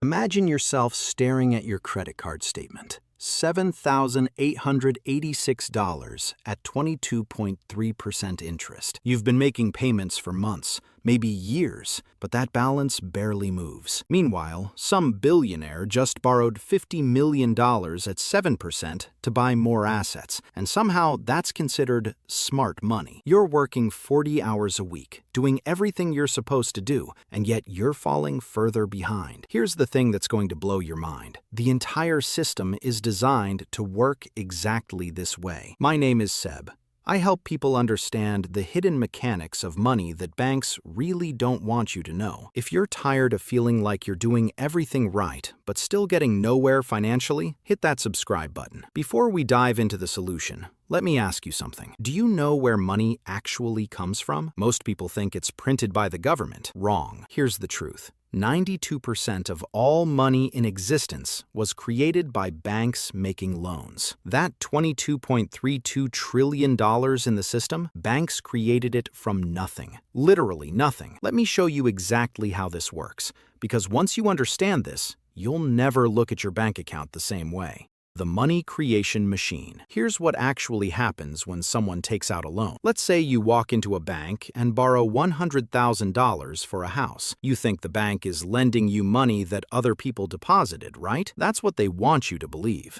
Imagine yourself staring at your credit card statement. $7,886 at 22.3% interest. You've been making payments for months, maybe years, but that balance barely moves. Meanwhile, some billionaire just borrowed $50 million at 7% to buy more assets, and somehow that's considered smart money. You're working 40 hours a week, doing everything you're supposed to do, and yet you're falling further behind. Here's the thing that's going to blow your mind. The entire system is designed to work exactly this way. My name is Seb. I help people understand the hidden mechanics of money that banks really don't want you to know. If you're tired of feeling like you're doing everything right, but still getting nowhere financially, hit that subscribe button. Before we dive into the solution, let me ask you something. Do you know where money actually comes from? Most people think it's printed by the government. Wrong. Here's the truth. 92% of all money in existence was created by banks making loans. That $22.32 trillion in the system, banks created it from nothing. Literally nothing. Let me show you exactly how this works, because once you understand this, you'll never look at your bank account the same way. The money creation machine. Here's what actually happens when someone takes out a loan. Let's say you walk into a bank and borrow $100,000 for a house. You think the bank is lending you money that other people deposited, right? That's what they want you to believe.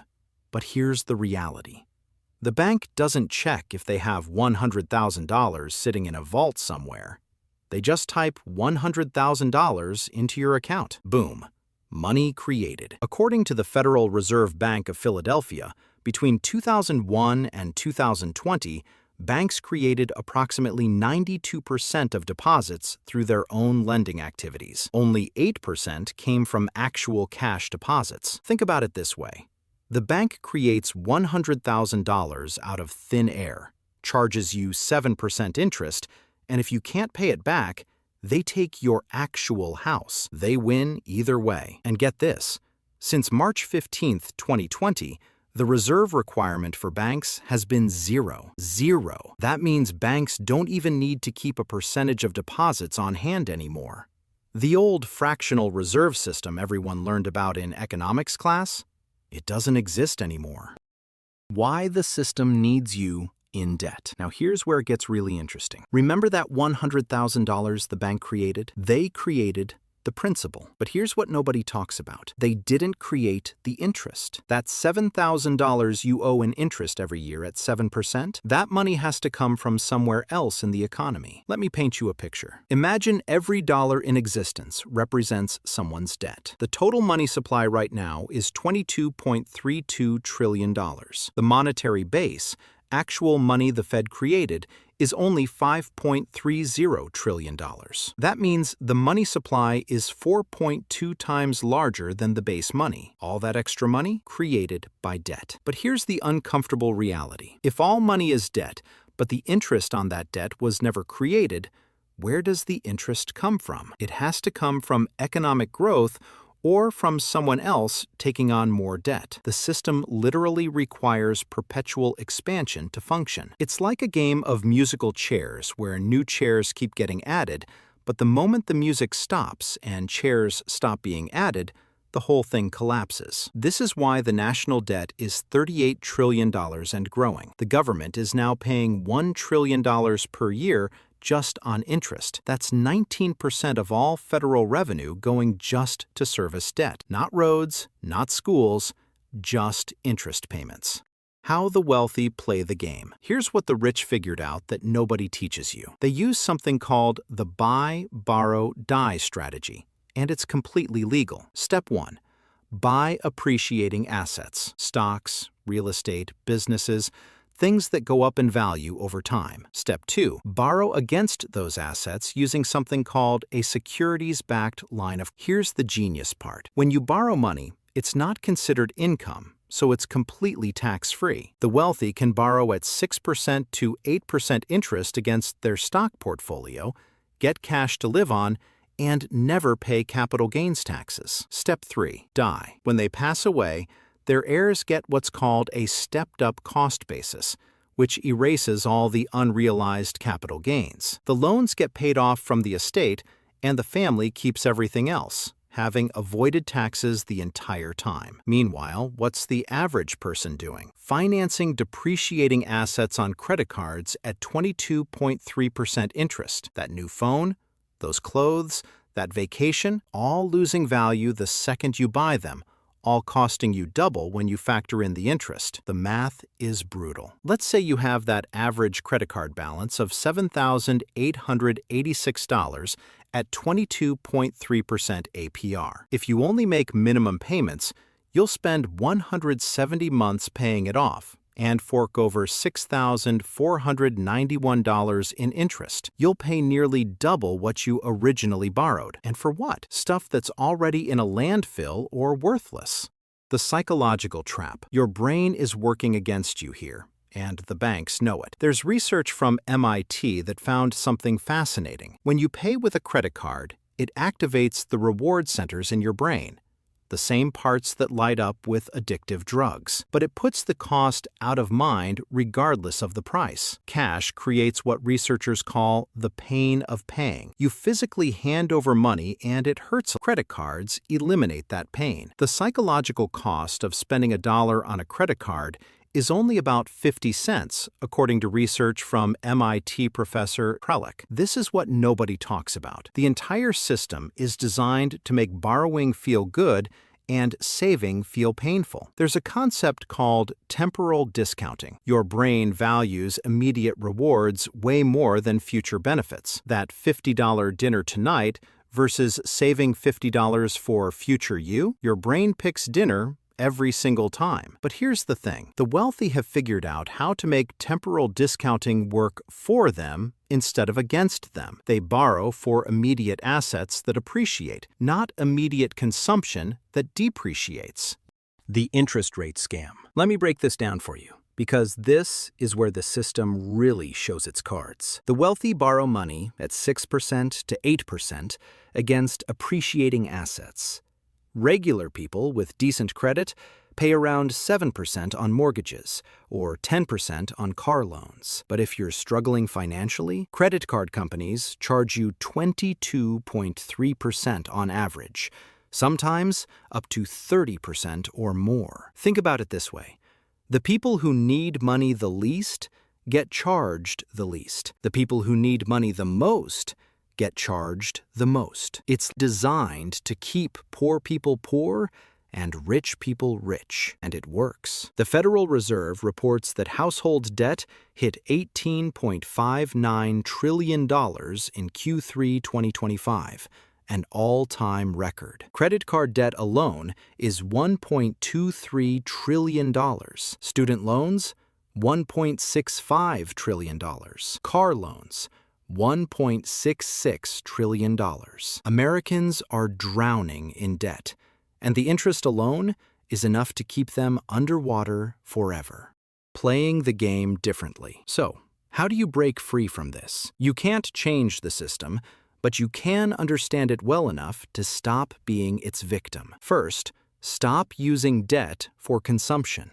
But here's the reality. The bank doesn't check if they have $100,000 sitting in a vault somewhere. They just type $100,000 into your account. Boom. Money created. According to the Federal Reserve Bank of Philadelphia, between 2001 and 2020, banks created approximately 92% of deposits through their own lending activities. Only 8% came from actual cash deposits. Think about it this way. The bank creates $100,000 out of thin air, charges you 7% interest, and if you can't pay it back, they take your actual house. They win either way. And get this, since March 15, 2020, the reserve requirement for banks has been zero. Zero. That means banks don't even need to keep a percentage of deposits on hand anymore. The old fractional reserve system everyone learned about in economics class, it doesn't exist anymore. Why the system needs you in debt. Now here's where it gets really interesting. Remember that $100,000 the bank created? They created the principal. But here's what nobody talks about. They didn't create the interest. That $7,000 you owe in interest every year at 7%, that money has to come from somewhere else in the economy. Let me paint you a picture. Imagine every dollar in existence represents someone's debt. The total money supply right now is $22.32 trillion. The monetary base, actual money the Fed created, is only $5.30 trillion. That means the money supply is 4.2 times larger than the base money. All that extra money created by debt. But here's the uncomfortable reality. If all money is debt, but the interest on that debt was never created, where does the interest come from? It has to come from economic growth or from someone else taking on more debt. The system literally requires perpetual expansion to function. It's like a game of musical chairs where new chairs keep getting added, but the moment the music stops and chairs stop being added, the whole thing collapses. This is why the national debt is $38 trillion and growing. The government is now paying $1 trillion per year just on interest. That's 19% of all federal revenue going just to service debt. Not roads, not schools, just interest payments. How the wealthy play the game. Here's what the rich figured out that nobody teaches you. They use something called the buy, borrow, die strategy, and it's completely legal. Step 1. Buy appreciating assets, stocks, real estate, businesses, things that go up in value over time. Step 2. Borrow against those assets using something called a securities-backed line of. Here's the genius part. When you borrow money, it's not considered income, so it's completely tax-free. The wealthy can borrow at 6% to 8% interest against their stock portfolio, get cash to live on, and never pay capital gains taxes. Step 3. Die. When they pass away, their heirs get what's called a stepped-up cost basis, which erases all the unrealized capital gains. The loans get paid off from the estate, and the family keeps everything else. having avoided taxes the entire time. Meanwhile, what's the average person doing? Financing depreciating assets on credit cards at 22.3% interest. That new phone, those clothes, that vacation, all losing value the second you buy them, all costing you double when you factor in the interest. The math is brutal. Let's say you have that average credit card balance of $7,886 at 22.3% APR. If you only make minimum payments, you'll spend 170 months paying it off and fork over $6,491 in interest. You'll pay nearly double what you originally borrowed. And for what? Stuff that's already in a landfill or worthless. The psychological trap. Your brain is working against you here, and the banks know it. There's research from MIT that found something fascinating. When you pay with a credit card, it activates the reward centers in your brain, the same parts that light up with addictive drugs. But it puts the cost out of mind regardless of the price. Cash creates what researchers call the pain of paying. You physically hand over money and it hurts. Credit cards eliminate that pain. The psychological cost of spending $1 on a credit card is only about 50 cents, according to research from MIT professor Prelek. This is what nobody talks about. The entire system is designed to make borrowing feel good and saving feel painful. There's a concept called temporal discounting. Your brain values immediate rewards way more than future benefits. That $50 dinner tonight versus saving $50 for future you, your brain picks dinner every single time. But here's the thing. The wealthy have figured out how to make temporal discounting work for them instead of against them. They borrow for immediate assets that appreciate, not immediate consumption that depreciates. The interest rate scam. Let me break this down for you, because this is where the system really shows its cards. The wealthy borrow money at 6% to 8% against appreciating assets. Regular people with decent credit pay around 7% on mortgages or 10% on car loans. But if you're struggling financially, credit card companies charge you 22.3% on average, sometimes up to 30% or more. Think about it this way. The people who need money the least get charged the least. The people who need money the most get charged the most. It's designed to keep poor people poor and rich people rich, and it works. The Federal Reserve reports that household debt hit $18.59 trillion in Q3 2025, an all-time record. Credit card debt alone is $1.23 trillion. Student loans, $1.65 trillion. Car loans, $1.66 trillion. Americans are drowning in debt, and the interest alone is enough to keep them underwater forever. Playing the game differently. So, how do you break free from this? You can't change the system, but you can understand it well enough to stop being its victim. First, stop using debt for consumption.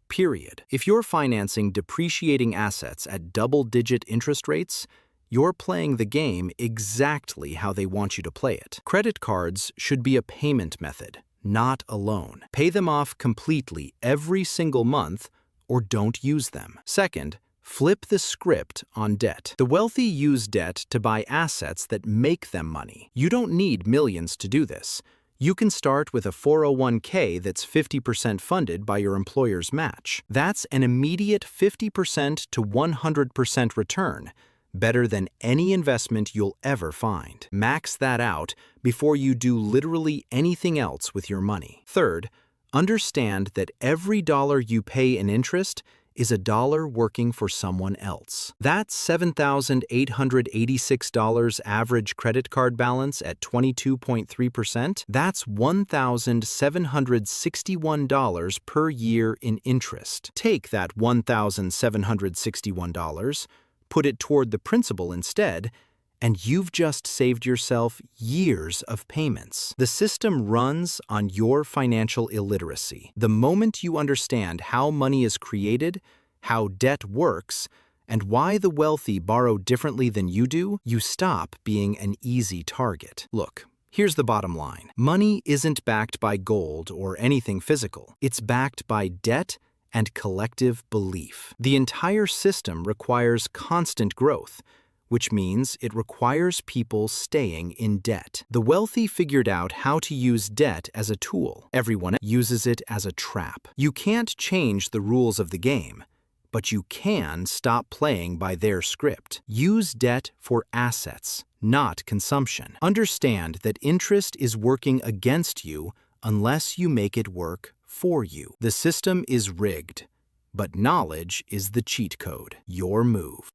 Period. If you're financing depreciating assets at double-digit interest rates, you're playing the game exactly how they want you to play it. Credit cards should be a payment method, not a loan. Pay them off completely every single month or don't use them. Second, flip the script on debt. The wealthy use debt to buy assets that make them money. You don't need millions to do this. You can start with a 401k that's 50% funded by your employer's match. That's an immediate 50% to 100% return, better than any investment you'll ever find. Max that out before you do literally anything else with your money. Third, understand that every dollar you pay in interest is a dollar working for someone else. That $7,886 average credit card balance at 22.3%, that's $1,761 per year in interest. Take that $1,761, put it toward the principal instead, and you've just saved yourself years of payments. The system runs on your financial illiteracy. The moment you understand how money is created, how debt works, and why the wealthy borrow differently than you do, you stop being an easy target. Look, Here's the bottom line. Money isn't backed by gold or anything physical. It's backed by debt and collective belief. The entire system requires constant growth, which means it requires people staying in debt. The wealthy figured out how to use debt as a tool. Everyone uses it as a trap. You can't change the rules of the game, but you can stop playing by their script. Use debt for assets, not consumption. Understand that interest is working against you unless you make it work for you. The system is rigged, but knowledge is the cheat code. Your move.